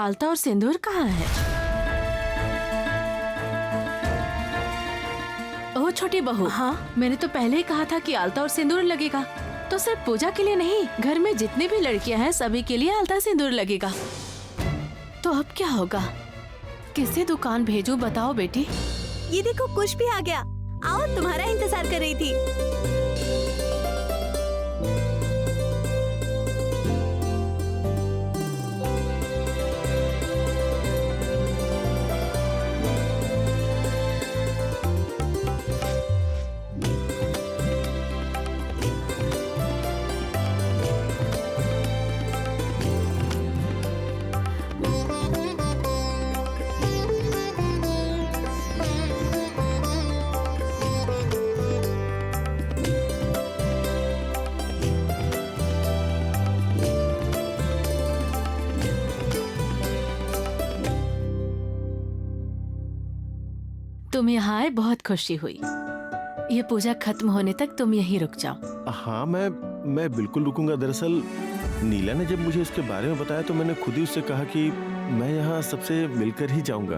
आलता और सिंदूर कहाँ है? ओह छोटी बहू, हाँ? मैंने तो पहले ही कहा था कि आलता और सिंदूर लगेगा। तो सिर्फ पूजा के लिए नहीं, घर में जितनी भी लड़कियां हैं सभी के लिए आलता सिंदूर लगेगा। तो अब क्या होगा? किसे दुकान भेजूं बताओ बेटी? ये देखो कुश भी आ गया। आओ, तुम्हारा इंतजार कर रही थी। तुम यहाँ आए बहुत खुशी हुई। ये पूजा खत्म होने तक तुम यहीं रुक जाओ। हाँ, मैं बिल्कुल रुकूंगा। दरअसल नीला ने जब मुझे इसके बारे में बताया तो मैंने खुद ही उससे कहा कि मैं यहाँ सबसे मिलकर ही जाऊंगा।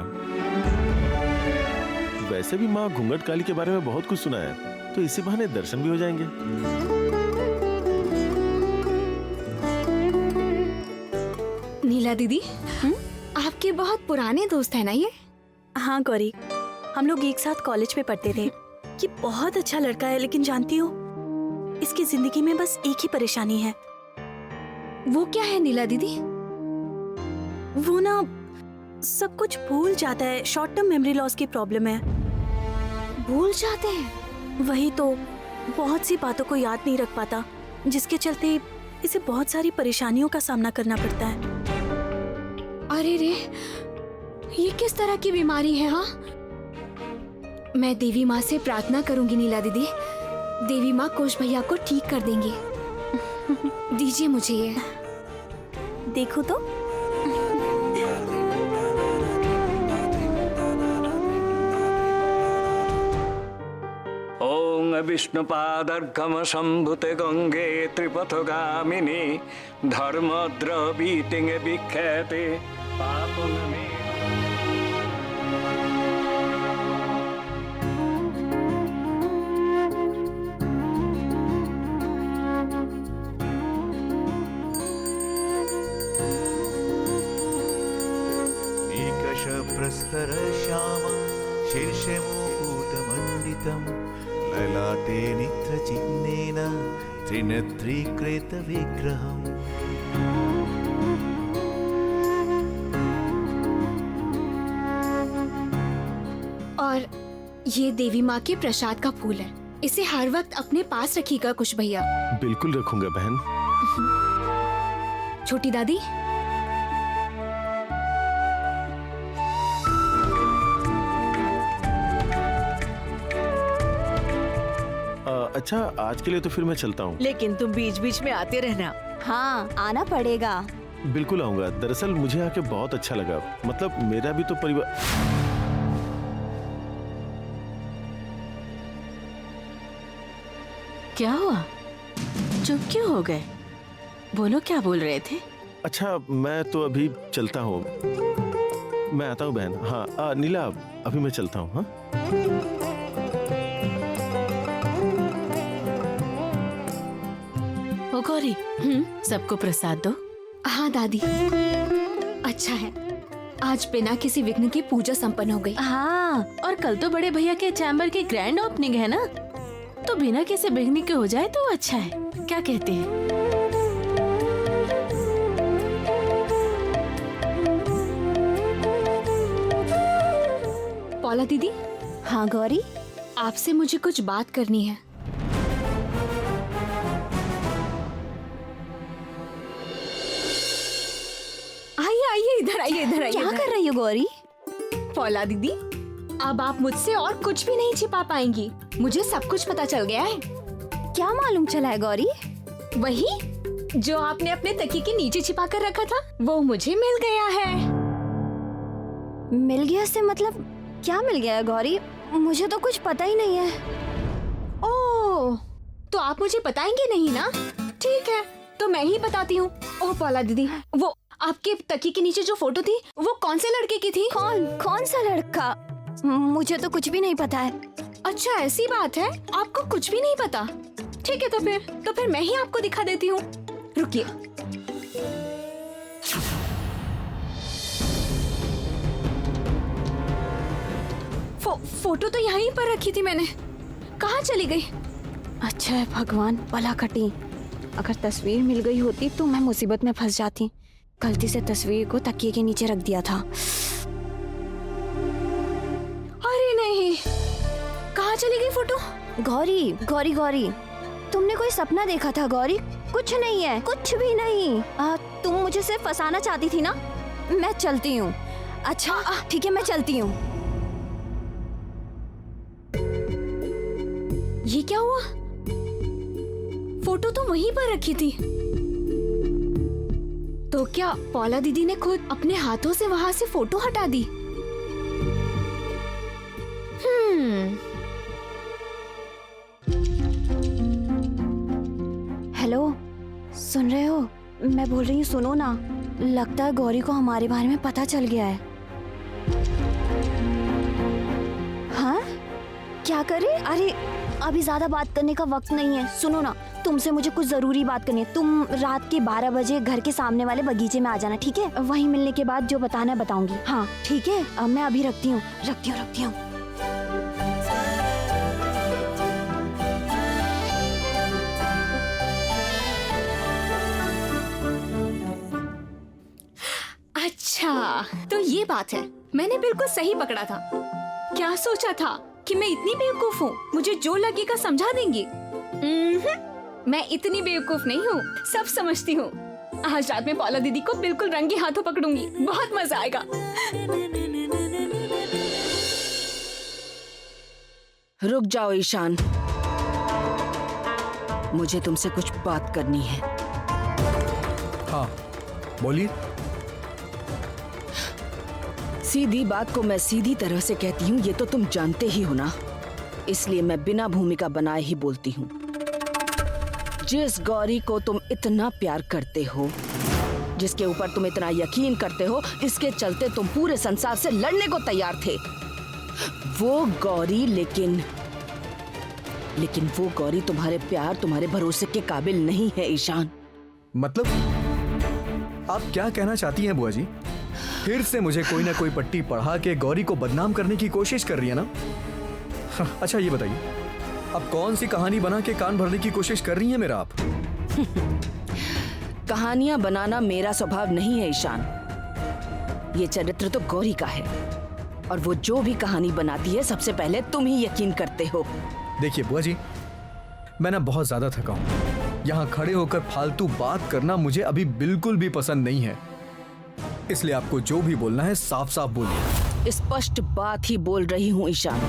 वैसे भी माँ घूंघट काली के बारे में बहुत कुछ सुना है, तो इसी बहाने दर्शन भी हो जाएंगे। नीला दीदी, आपके बहुत पुराने दोस्त है ना ये? हाँ गौरी, हम लोग एक साथ कॉलेज में पढ़ते थे। ये बहुत अच्छा लड़का है, लेकिन जानती हो, इसकी जिंदगी में बस एक ही परेशानी है। वो क्या है नीला दीदी? वो ना सब कुछ भूल जाता है। शॉर्ट टर्म मेमोरी लॉस की प्रॉब्लम है। भूल जाते हैं? वही तो, बहुत सी बातों को याद नहीं रख पाता, जिसके चलते इसे बहुत सारी परेशानियों का सामना करना पड़ता है। अरे रे, ये किस तरह की बीमारी है? हाँ, मैं देवी माँ से प्रार्थना करूंगी नीला दीदी। देवी माँ कुश भैया को ठीक कर देंगी। दीजिए मुझे ये। देखो तो। ओं विष्णुपादर्घम शंभुते गंगे त्रिपथगामिनी धर्मद्रवीतिंगे विख्याते पापनमे। प्रस्तर श्यामं शीर्षे मुकुटमण्डितं ललाटे नेत्रचिह्नेन त्रिनेत्रीकृतविग्रहम्। और ये देवी माँ के प्रसाद का फूल है। इसे हर वक्त अपने पास रखिएगा कुश भैया। बिल्कुल रखूंगा बहन। छोटी दादी, अच्छा, आज के लिए तो फिर मैं चलता हूँ। लेकिन तुम बीच बीच में आते रहना। हाँ, आना पड़ेगा। बिल्कुल आऊंगा। दरअसल मुझे आके बहुत अच्छा लगा। मतलब मेरा भी तो परिवार। क्या हुआ? चुप क्यों हो गए? बोलो, क्या बोल रहे थे? अच्छा, मैं तो अभी चलता हूँ। मैं आता हूँ बहन। हाँ नीला, अभी मैं चलता हूँ। हाँ, ओ गौरी, सबको प्रसाद दो। हाँ दादी। अच्छा है, आज बिना किसी विघ्न के पूजा संपन्न हो गई। हाँ, और कल तो बड़े भैया के चैम्बर की ग्रैंड ओपनिंग है ना, तो बिना किसी विघ्न के हो जाए तो अच्छा है। क्या कहते हैं? पौला दीदी। हाँ गौरी, आपसे मुझे कुछ बात करनी है। आइए इधर आइए, इधर आइए। क्या कर रही हो गौरी? पौला दीदी, अब आप मुझसे और कुछ भी नहीं छिपा पाएंगी। मुझे सब कुछ पता चल गया है। क्या मालूम चला है गौरी? वही जो आपने अपने तकिए के नीचे छिपा कर रखा था, वो मुझे मिल गया है। मिल गया से मतलब क्या मिल गया है गौरी? मुझे तो कुछ पता ही नहीं है। ओह, तो आप मुझे बताएंगे नहीं ना? ठीक है, तो मैं ही बताती हूँ। ओह पौला दीदी, वो आपके तकिए के नीचे जो फोटो थी वो कौन से लड़के की थी? कौन सा लड़का? मुझे तो कुछ भी नहीं पता है। अच्छा ऐसी बात है, आपको कुछ भी नहीं पता? ठीक है, तो फिर मैं ही आपको दिखा देती हूँ। रुकिए। फोटो तो यहीं पर रखी थी मैंने, कहाँ चली गई? अच्छा है भगवान, भला कटी। अगर तस्वीर मिल गई होती तो मैं मुसीबत में फंस जाती। गलती से तस्वीर को तकिए के नीचे रख दिया था। अरे नहीं, कहाँ चली गई फोटो? गौरी गौरी गौरी, तुमने कोई सपना देखा था गौरी? कुछ नहीं है, कुछ भी नहीं। तुम मुझे सिर्फ फंसाना चाहती थी ना? मैं चलती हूँ। अच्छा ठीक है, मैं चलती हूँ। ये क्या हुआ? फोटो तो वहीं पर रखी थी। तो क्या पौला दीदी ने खुद अपने हाथों से वहां से फोटो हटा दी? हेलो, सुन रहे हो? मैं बोल रही हूँ, सुनो ना। लगता है गौरी को हमारे बारे में पता चल गया है। हाँ, क्या करे? अरे अभी ज्यादा बात करने का वक्त नहीं है। सुनो ना, तुमसे मुझे कुछ जरूरी बात करनी है। तुम रात के 12 बजे घर के सामने वाले बगीचे में आ जाना, ठीक है? वहीं मिलने के बाद जो बताना है बताऊंगी। हाँ ठीक है, अब मैं अभी रखती हूँ। अच्छा तो ये बात है, मैंने बिल्कुल सही पकड़ा था। क्या सोचा था कि मैं इतनी बेवकूफ हूँ, मुझे जो लगेगा समझा देंगी? मैं इतनी बेवकूफ नहीं हूँ, सब समझती हूँ। आज रात में पौला दीदी को बिल्कुल रंगे हाथों पकड़ूंगी, बहुत मजा आएगा। रुक जाओ ईशान, मुझे तुमसे कुछ बात करनी है। हाँ बोलिए। सीधी बात को मैं सीधी तरह से कहती हूँ, ये तो तुम जानते ही हो ना, इसलिए मैं बिना भूमिका बनाए ही बोलती हूँ। जिस गौरी को तुम इतना प्यार करते हो, जिसके ऊपर तुम इतना यकीन करते हो, इसके चलते तुम पूरे संसार से लड़ने को तैयार थे, वो गौरी लेकिन वो गौरी तुम्हारे प्यार, तुम्हारे भरोसे के काबिल नहीं है ईशान। मतलब आप क्या कहना चाहती हैं बुआ जी? फिर से मुझे कोई ना कोई पट्टी पढ़ा के गौरी को बदनाम करने की कोशिश कर रही है ना? अच्छा ये बताइए, अब कौन सी कहानी बना के कान भरने की कोशिश कर रही हैं मेरा आप? कहानियां बनाना मेरा स्वभाव नहीं है ईशान, ये चरित्र तो गौरी का है, और वो जो भी कहानी बनाती है सबसे पहले तुम ही यकीन करते हो। देखिए बुआ जी, मैं ना बहुत ज्यादा थका हूँ। यहाँ खड़े होकर फालतू बात करना मुझे अभी बिल्कुल भी पसंद नहीं है, इसलिए आपको जो भी बोलना है साफ साफ बोलिए। स्पष्ट बात ही बोल रही हूँ ईशान।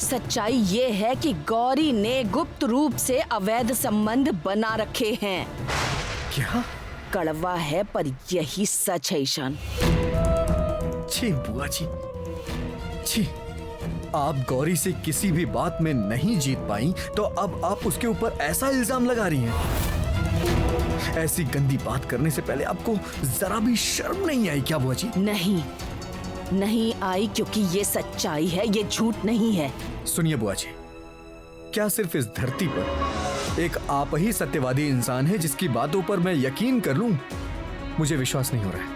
सच्चाई ये है कि गौरी ने गुप्त रूप से अवैध संबंध बना रखे हैं। क्या? कड़वा है पर यही सच है ईशान। छी बुआ जी, छी। आप गौरी से किसी भी बात में नहीं जीत पाई तो अब आप उसके ऊपर ऐसा इल्जाम लगा रही हैं। ऐसी गंदी बात करने से पहले आपको जरा भी शर्म नहीं आई क्या बुआ जी? नहीं आई, क्योंकि ये सच्चाई है, ये झूठ नहीं है। सुनिए बुआ जी, क्या सिर्फ इस धरती पर एक आप ही सत्यवादी इंसान है जिसकी बातों पर मैं यकीन कर लूं? मुझे विश्वास नहीं हो रहा है,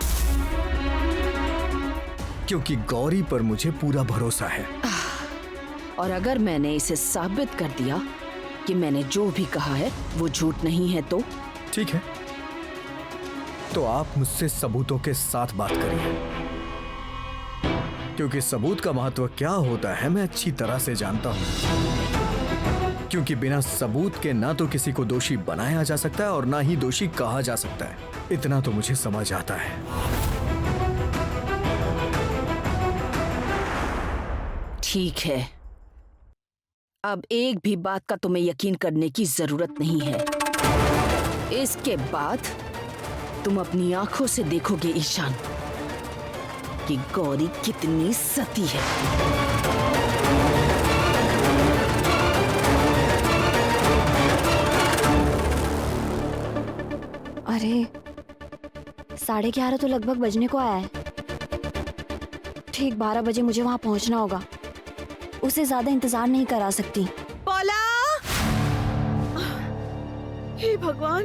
क्योंकि गौरी पर मुझे पूरा भरोसा है। और अगर मैंने इसे साबित कर दिया कि मैंने जो भी कहा है वो झूठ नहीं है तो? ठीक है, तो आप मुझसे सबूतों के साथ बात करिए, क्योंकि सबूत का महत्व क्या होता है मैं अच्छी तरह से जानता हूं। क्योंकि बिना सबूत के ना तो किसी को दोषी बनाया जा सकता है और ना ही दोषी कहा जा सकता है, इतना तो मुझे समझ आता है। ठीक है, अब एक भी बात का तुम्हें यकीन करने की जरूरत नहीं है। इसके बाद तुम अपनी आंखों से देखोगे ईशान कि गौरी कितनी सती है। अरे 11:30 तो लगभग बजने को आया है। ठीक 12 बजे मुझे वहाँ पहुँचना होगा। उसे ज्यादा इंतजार नहीं करा सकती। पौला! हे भगवान!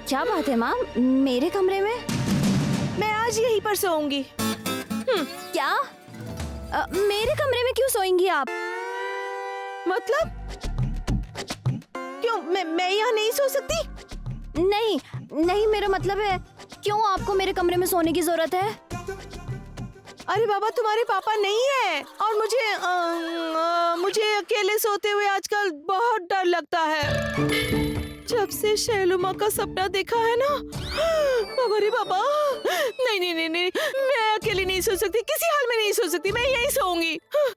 क्या बात है माँ, मेरे कमरे में? मैं आज यहीं पर सोऊंगी। क्या? मेरे कमरे में क्यों सोएंगी आप? मतलब? क्यों मैं यहाँ नहीं सो सकती? नहीं नहीं, मेरा मतलब है क्यों आपको मेरे कमरे में सोने की जरूरत है? अरे बाबा, तुम्हारे पापा नहीं है और मुझे अकेले सोते हुए आजकल बहुत डर लगता है। जब से शैलुमा का सपना देखा है ना, बाबा रे बाबा, नहीं नहीं नहीं नहीं, मैं अकेली नहीं सो सकती, किसी हाल में नहीं सो सकती, मैं यहीं सोऊंगी।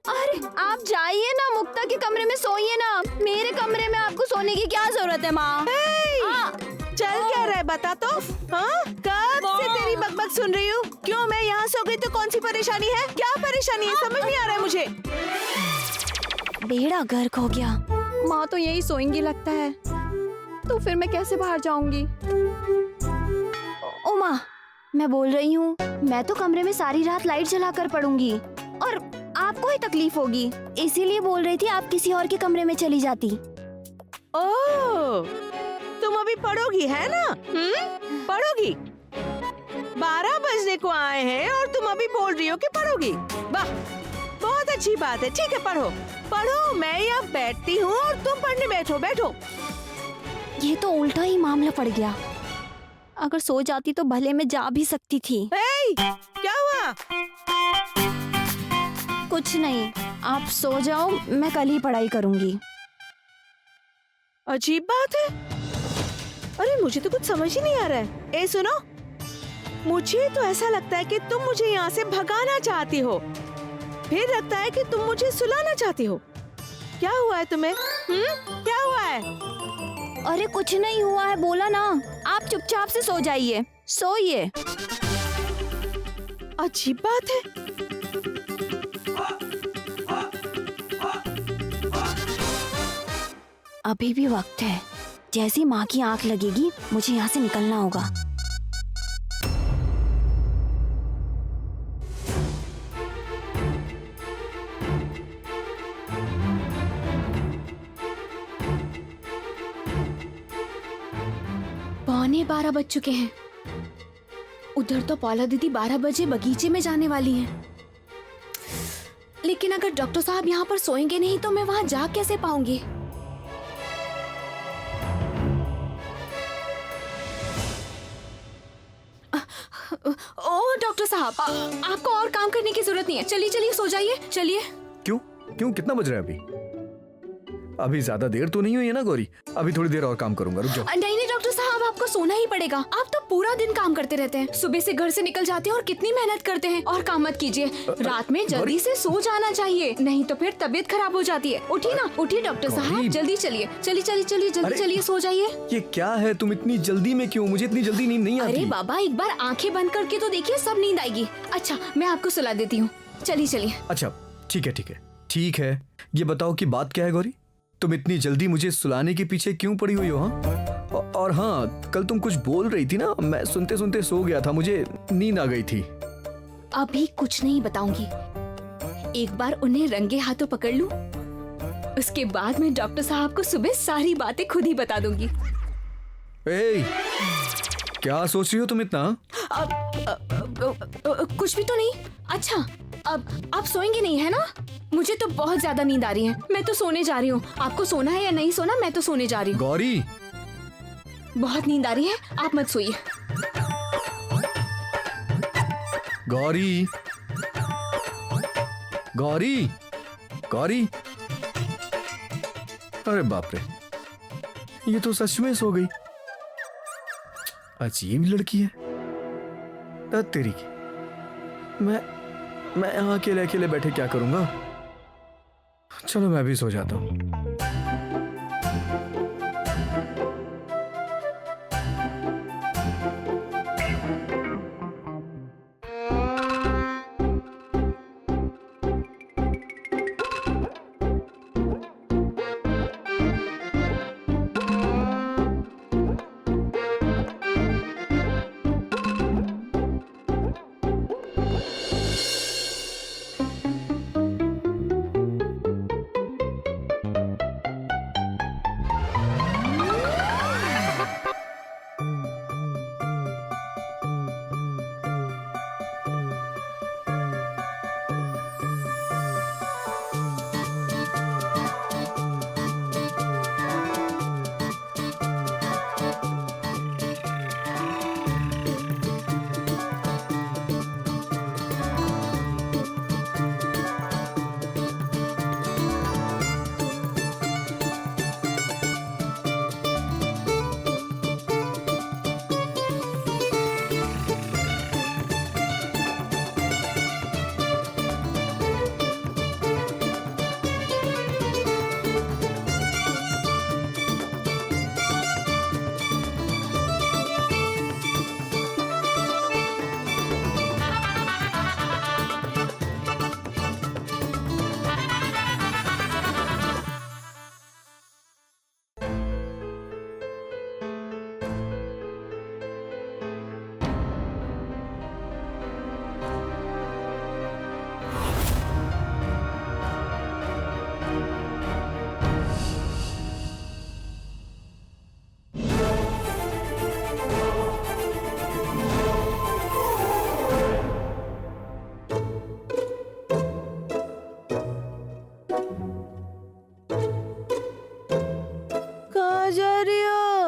अरे आप जाइए ना, मुक्ता के कमरे में सोइए ना, मेरे कमरे में आपको सोने की क्या जरूरत है माँ? चल क्या रहा है बता तो? हाँ, कब से तेरी बकबक सुन रही हूँ। क्यों मैं यहाँ सो गई तो कौन सी परेशानी है? क्या परेशानी है समझ नहीं आ रहा है मुझे। बेड़ा गर्क हो गया। माँ तो यही सोएंगी लगता है, तो फिर मैं कैसे बाहर जाऊंगी? ओ माँ, मैं बोल रही हूँ, मैं तो कमरे में सारी रात लाइट जलाकर पढ़ूंगी और आपको ही तकलीफ होगी, इसीलिए बोल रही थी आप किसी और के कमरे में चली जाती। ओह, तुम अभी पढ़ोगी है ना? पढ़ोगी? 12 बजने को आए हैं और तुम अभी बोल रही हो कि पढ़ोगी। वाह, बहुत अच्छी बात है। ठीक है, पढ़ो पढ़ो, मैं यहाँ बैठती हूँ और तुम पढ़ने बैठो। बैठो। ये तो उल्टा ही मामला पड़ गया। अगर सो जाती तो भले मैं जा भी सकती थी। क्या हुआ? कुछ नहीं, आप सो जाओ, मैं कल ही पढ़ाई करूंगी। अजीब बात है। अरे मुझे तो कुछ समझ ही नहीं आ रहा है। ए सुनो, मुझे तो ऐसा लगता है कि तुम मुझे यहाँ से भगाना चाहती हो, फिर लगता है कि तुम मुझे सुलाना चाहती हो। क्या हुआ है तुम्हें? क्या हुआ है? अरे कुछ नहीं हुआ है, बोला ना। आप चुपचाप से सो जाइए, सोइए। अजीब बात है। अभी भी वक्त है, जैसी माँ की आंख लगेगी मुझे यहाँ से निकलना होगा। पौने 12 बज चुके हैं। उधर तो पौला दीदी 12 बजे बगीचे में जाने वाली हैं। लेकिन अगर डॉक्टर साहब यहाँ पर सोएंगे नहीं तो मैं वहाँ जा कैसे पाऊंगी? ओ डॉक्टर साहब, आपको और काम करने की जरूरत नहीं है। चलिए चलिए सो जाइए, चलिए। क्यों क्यों कितना बज रहा है अभी ज्यादा देर तो नहीं हुई है ना गौरी? अभी थोड़ी देर और काम करूंगा, रुक जाओ। नहीं नहीं डॉक्टर साहब, आपको सोना ही पड़ेगा। आप तो पूरा दिन काम करते रहते हैं, सुबह से घर से निकल जाते हैं और कितनी मेहनत करते हैं। और काम मत कीजिए, रात में जल्दी से सो जाना चाहिए, नहीं तो फिर तबीयत खराब हो जाती है। उठिए ना, उठिए डॉक्टर साहब, जल्दी चलिए, चलिए चलिए चलिए, जल्दी चलिए, सो जाइए। ये क्या है, तुम इतनी जल्दी में क्यों? मुझे इतनी जल्दी नींद नहीं आती। अरे बाबा, एक बार आंखें बंद करके तो देखिए, सब नींद आएगी। अच्छा, मैं आपको सुला देती हूँ, चलिए चलिए। अच्छा ठीक है ठीक है ठीक है। ये बताओ कि बात क्या है गौरी? तुम इतनी जल्दी मुझे सुलाने के पीछे क्यों पड़ी हुई हो? हाँ, और हाँ, कल तुम कुछ बोल रही थी ना, मैं सुनते सुनते सो गया था, मुझे नींद आ गई थी। अभी कुछ नहीं बताऊंगी, एक बार उन्हें रंगे हाथों पकड़ लूं, उसके बाद मैं डॉक्टर साहब को सुबह सारी बातें खुद ही बता दूंगी। ए, क्या सोच रही हो तुम इतना? कुछ भी तो नहीं। अच्छा, अब आप सोएंगे नहीं है ना? मुझे तो बहुत ज्यादा नींद आ रही है, मैं तो सोने जा रही हूँ। आपको सोना है या नहीं सोना? मैं तो सोने जा रही हूँ। गौरी, बहुत नींद आ रही है, आप मत सोइए। गौरी, गौरी, गौरी, अरे बाप रे, ये तो सच में सो गई। अजीब लड़की है। तेरी की मैं यहाँ अकेले अकेले बैठे क्या करूंगा? चलो मैं भी सो जाता हूँ। कहाँ जा रही हो?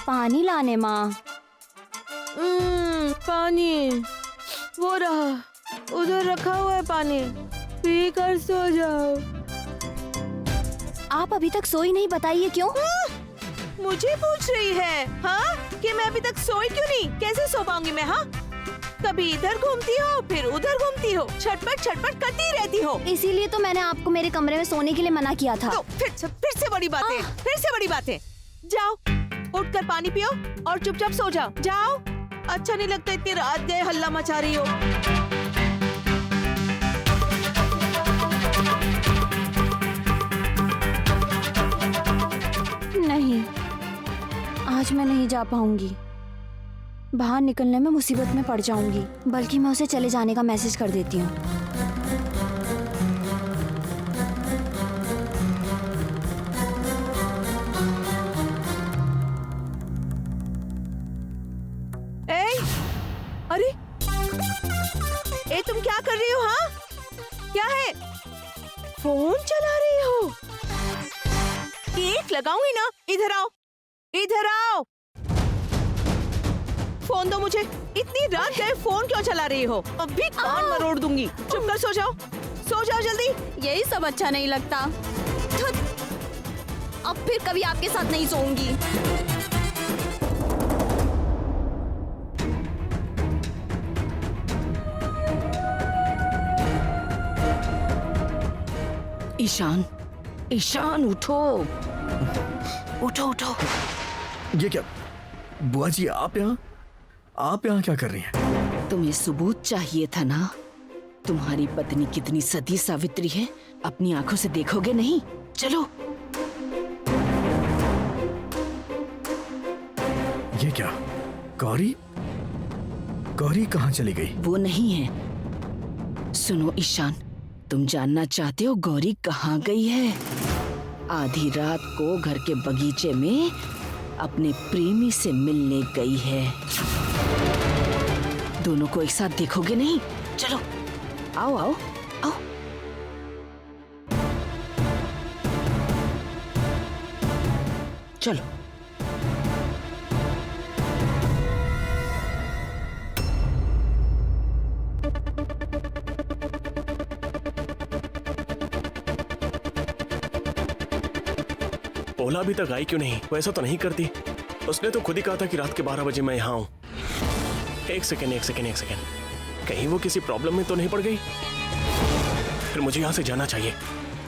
पानी लाने माँ। पानी वो रहा, उधर रखा हुआ है पानी, पी कर सो जाओ। आप अभी तक सोई नहीं, बताइए क्यों? मुझे पूछ रही है हाँ कि मैं अभी तक सोई क्यों नहीं? कैसे सो पाऊंगी मैं? हाँ, कभी इधर घूमती हो फिर उधर घूमती हो, छटपट करती रहती हो। इसीलिए तो मैंने आपको मेरे कमरे में सोने के लिए मना किया था। तो फिर से बड़ी बातें, फिर से बड़ी बातें। जाओ, उठकर पानी पियो और चुपचाप सो जाओ। जाओ, अच्छा नहीं लगता इतनी रात गए हल्ला मचा रही हो। नहीं, आज मैं नहीं जा पाऊंगी। बाहर निकलने में मुसीबत में पड़ जाऊंगी, बल्कि मैं उसे चले जाने का मैसेज कर देती हूँ। अरे तुम क्या कर रही हो? हाँ, क्या है? फोन चला रही हो? एक लगाऊंगी ना। इधर आओ, इधर आओ। फोन दो मुझे। इतनी रात गए फोन क्यों चला रही हो? अभी कान मरोड़ दूंगी। चुप कर सो जाओ, सो जाओ जल्दी। यही सब अच्छा नहीं लगता। अब फिर कभी आपके साथ नहीं सोऊंगी। ईशान, ईशान उठो, उठो उठो। ये क्या बुआ जी, आप यहाँ क्या कर रही हैं? तुम्हें सबूत चाहिए था ना? तुम्हारी पत्नी कितनी सती सावित्री है, अपनी आंखों से देखोगे नहीं? चलो। ये क्या, गौरी कहाँ चली गई? वो नहीं है। सुनो ईशान, तुम जानना चाहते हो गौरी कहाँ गई है? आधी रात को घर के बगीचे में अपने प्रेमी से मिलने गई है। दोनों को एक साथ देखोगे नहीं? चलो, आओ आओ आओ। चलो। ओला अभी तक आई क्यों नहीं? वो ऐसा तो नहीं करती। उसने तो खुद ही कहा था कि रात के 12 बजे मैं यहाँ हूँ। एक सेकेंड। कहीं वो किसी प्रॉब्लम में तो नहीं पड़ गई? फिर मुझे यहाँ से जाना चाहिए।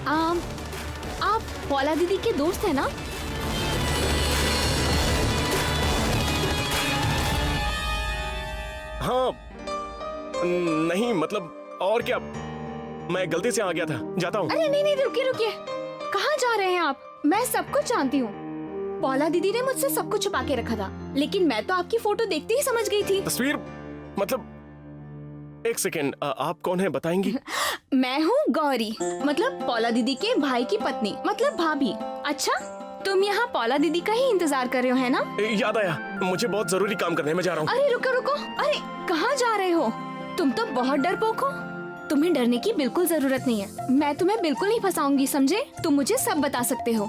आप पौला दीदी के दोस्त हैं ना? हाँ, नहीं मतलब और क्या, मैं गलती से आ गया था, जाता हूँ। अरे नहीं, रुकिए। कहाँ जा रहे हैं आप? मैं सब कुछ जानती हूँ। पौला दीदी ने मुझसे सब कुछ छुपा के रखा था, लेकिन मैं तो आपकी फोटो देखते ही समझ गई थी। तस्वीर मतलब, एक सेकेंड, आप कौन है बताएंगी? मैं हूँ गौरी, मतलब पौला दीदी के भाई की पत्नी, मतलब भाभी। अच्छा, तुम यहाँ पौला दीदी का ही इंतजार कर रहे हो, है ना? याद आया, मुझे बहुत जरूरी काम करने में जा रहा हूँ। अरे रुको। अरे कहाँ जा रहे हो? तुम तो बहुत डरपोक हो। तुम्हें डरने की बिल्कुल जरूरत नहीं है। मैं तुम्हें बिल्कुल नहीं फंसाऊंगी, समझे? तुम मुझे सब बता सकते हो।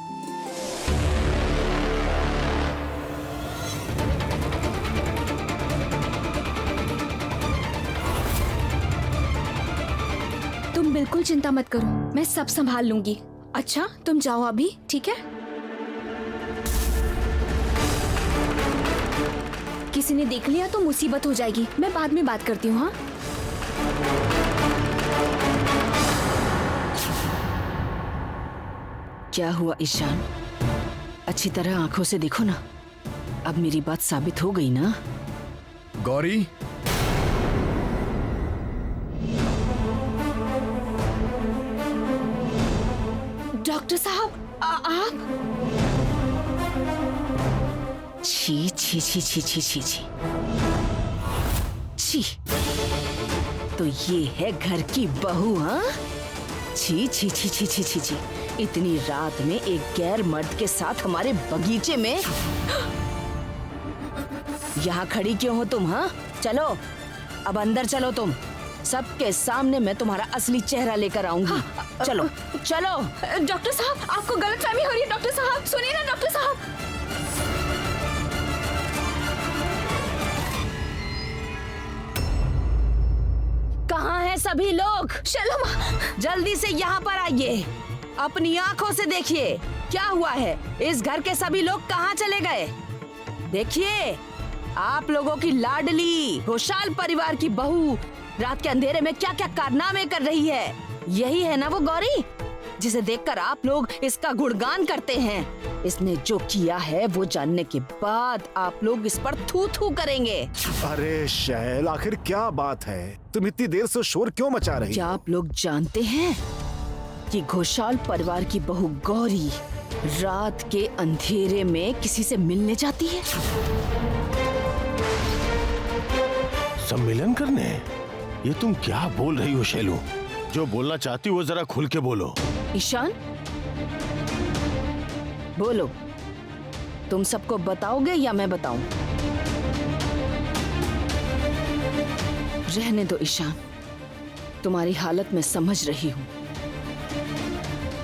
तुम बिल्कुल चिंता मत करो, मैं सब संभाल लूंगी। अच्छा, तुम जाओ अभी, ठीक है? किसी ने देख लिया तो मुसीबत हो जाएगी। मैं बाद में बात करती हूँ। हाँ, क्या हुआ ईशान? अच्छी तरह आंखों से देखो ना। अब मेरी बात साबित हो गई ना? गौरी, डॉक्टर साहब, आप? छी छी छी छी छी छी छी छी। तो ये है घर की बहू? हाँ, छी छी छी छी छी छी छी। इतनी रात में एक गैर मर्द के साथ हमारे बगीचे में? यहाँ खड़ी क्यों हो तुम? हाँ, चलो अब अंदर चलो तुम। सबके सामने मैं तुम्हारा असली चेहरा लेकर आऊंगी। चलो चलो। डॉक्टर साहब, आपको गलतफहमी हो रही है। डॉक्टर साहब सुनिए ना, डॉक्टर साहब। कहाँ हैं सभी लोग? शैलो माँ, जल्दी से यहाँ पर आइए। अपनी आंखों से देखिए क्या हुआ है। इस घर के सभी लोग कहाँ चले गए? देखिए, आप लोगों की लाडली खुशहाल परिवार की बहू रात के अंधेरे में क्या क्या कारनामे कर रही है। यही है ना वो गौरी जिसे देखकर आप लोग इसका गुणगान करते हैं। इसने जो किया है वो जानने के बाद आप लोग इस पर थू थू करेंगे। अरे शैल, आखिर क्या बात है? तुम इतनी देर से शोर क्यों मचा रही? क्या आप लोग जानते हैं कि घोषाल परिवार की बहू गौरी रात के अंधेरे में किसी से मिलने जाती है? सम्मेलन करने? ये तुम क्या बोल रही हो शैलू? जो बोलना चाहती हो जरा खुल के बोलो। ईशान, बोलो, तुम सबको बताओगे या मैं बताऊं? रहने दो ईशान, तुम्हारी हालत मैं समझ रही हूं।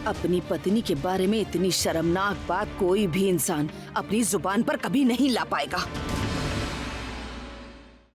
अपनी पत्नी के बारे में इतनी शर्मनाक बात कोई भी इंसान अपनी जुबान पर कभी नहीं ला पाएगा।